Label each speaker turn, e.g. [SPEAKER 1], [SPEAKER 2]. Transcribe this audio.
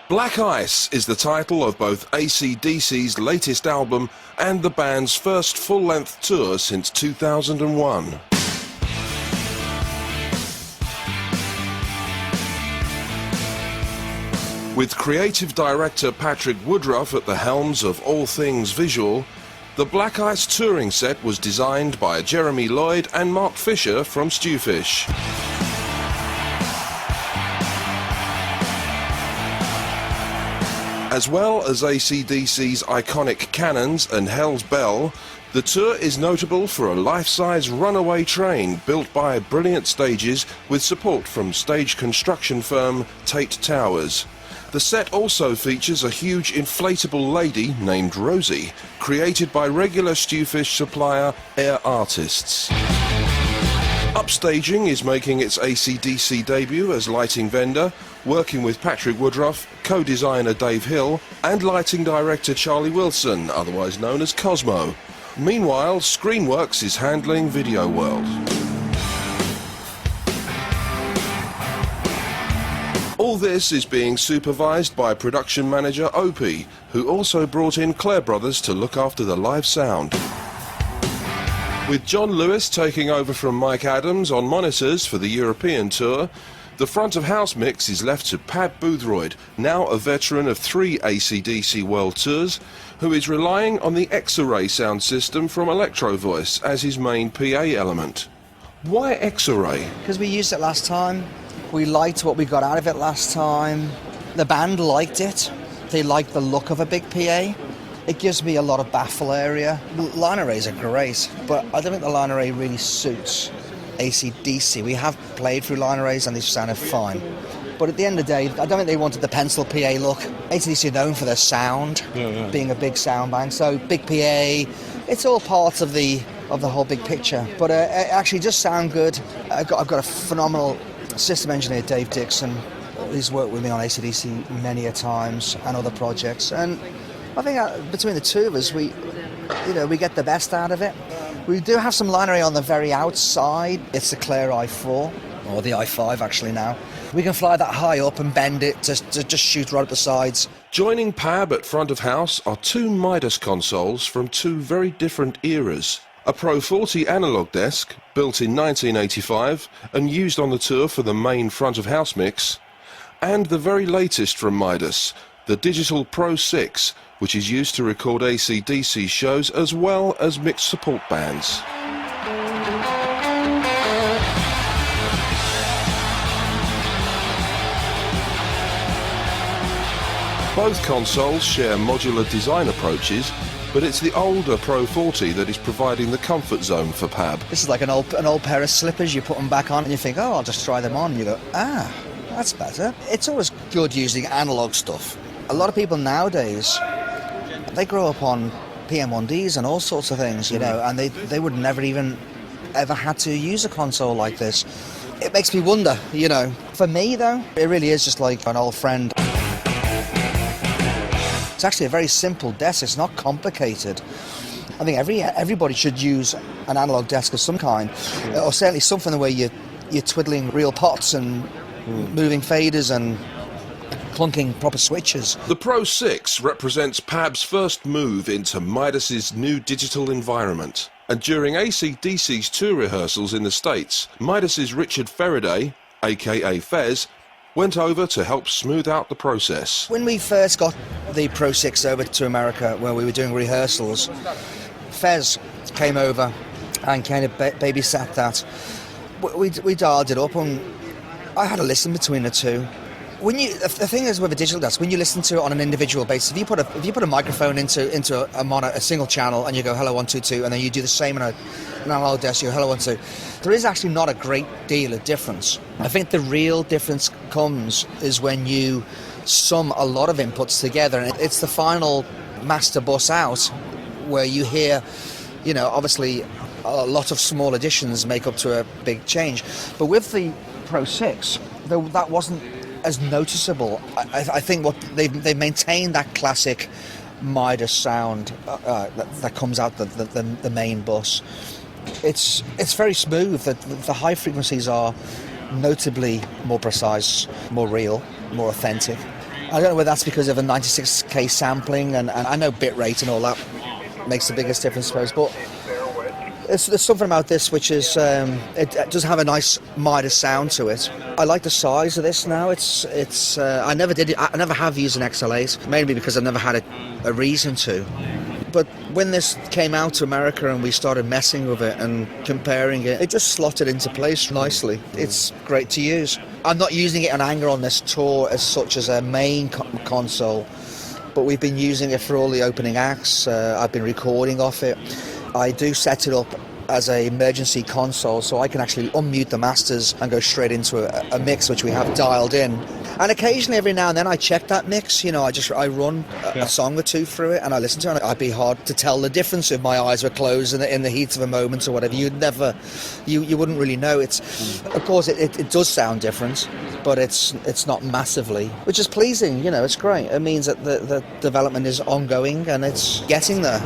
[SPEAKER 1] Black Ice is the title of both AC/DC's latest album and the band's first full-length tour since 2001. With creative director Patrick Woodruff at the helms of all things visual, the Black Ice touring set was designed by Jeremy Lloyd and Mark Fisher from Stewfish. As well as AC/DC's iconic Cannons and Hell's Bell, the tour is notable for a life-size runaway train built by Brilliant Stages with support from stage construction firm Tate Towers. The set also features a huge inflatable lady named Rosie, created by regular Stewfish supplier Air Artists. Upstaging is making its AC/DC debut as lighting vendor, working with Patrick Woodruff, co-designer Dave Hill, and lighting director Charlie Wilson, otherwise known as Cosmo. Meanwhile, Screenworks is handling Video World. All this is being supervised by production manager Opie, who also brought in Clare Brothers to look after the live sound. With John Lewis taking over from Mike Adams on monitors for the European tour, the front of house mix is left to Pab Boothroyd, now a veteran of 3 AC/DC World Tours, who is relying on the X-Array sound system from Electro Voice as his main PA element. Why X-Array?
[SPEAKER 2] Because we used it last time. We liked what we got out of it last time. The band liked it. They liked the look of a big PA. It gives me a lot of baffle area. Line arrays are great, but I don't think the line array really suits AC/DC. We have played through line arrays and they sounded fine. But at the end of the day, I don't think they wanted the pencil PA look. AC/DC are known for their sound, being a big sound band. So big PA, it's all part of the whole big picture. But it actually does sound good. I've got a phenomenal system engineer, Dave Dixon. He's worked with me on AC/DC many a times and other projects. And I think between the two of us, we get the best out of it. We do have some line array on the very outside. It's the Clare i4, or the i5 actually now. We can fly that high up and bend it to just shoot right up the sides.
[SPEAKER 1] Joining Pab at front of house are 2 Midas consoles from 2 very different eras. A Pro 40 analog desk, built in 1985 and used on the tour for the main front of house mix, and the very latest from Midas, the Digital Pro 6, which is used to record AC/DC shows as well as mix support bands. Both consoles share modular design approaches, but it's the older Pro 40 that is providing the comfort zone for Pab.
[SPEAKER 2] This is like an old pair of slippers. You put them back on and you think, oh, I'll just try them on. And you go, that's better. It's always good using analog stuff. A lot of people nowadays, they grow up on PM1Ds and all sorts of things, and they would never even ever had to use a console like this. It makes me wonder, For me, though, it really is just like an old friend. It's actually a very simple desk. It's not complicated. I think everybody should use an analog desk of some kind, or certainly something where you're twiddling real pots and moving faders and clunking proper switches.
[SPEAKER 1] The Pro 6 represents Pab's first move into Midas's new digital environment. And during AC/DC's tour rehearsals in the States, Midas's Richard Faraday, aka Fez, went over to help smooth out the process.
[SPEAKER 2] When we first got the Pro 6 over to America, where we were doing rehearsals, Fez came over and kind of babysat that. We dialed it up and I had a listen between the two. The thing is with a digital desk, when you listen to it on an individual basis, if you put a microphone into a single channel and you go hello 1 2 2, and then you do the same on an analog desk, you go hello 1 2, there is actually not a great deal of difference. I think the real difference comes is when you sum a lot of inputs together, and it's the final master bus out where you hear, obviously a lot of small additions make up to a big change. But with the Pro 6, that wasn't as noticeable. I think what they've maintained that classic Midas sound that comes out the main bus. It's very smooth. The high frequencies are notably more precise, more real, more authentic. I don't know whether that's because of a 96k sampling, and I know bitrate and all that makes the biggest difference, I suppose, but there's something about this which is, it does have a nice Midas sound to it. I like the size of this now. I never have used an XL8, mainly because I've never had a reason to. But when this came out to America and we started messing with it and comparing it, it just slotted into place nicely. It's great to use. I'm not using it on Anger on this tour as such as a main console, but we've been using it for all the opening acts. I've been recording off it. I do set it up as an emergency console, so I can actually unmute the masters and go straight into a mix which we have dialed in. And occasionally, every now and then, I check that mix. You know, I run a song or two through it and I listen to it. And I'd be hard to tell the difference if my eyes were closed in the heat of a moment or whatever. You wouldn't really know. Of course, it does sound different, but it's not massively, which is pleasing. You know, it's great. It means that the development is ongoing and it's getting there.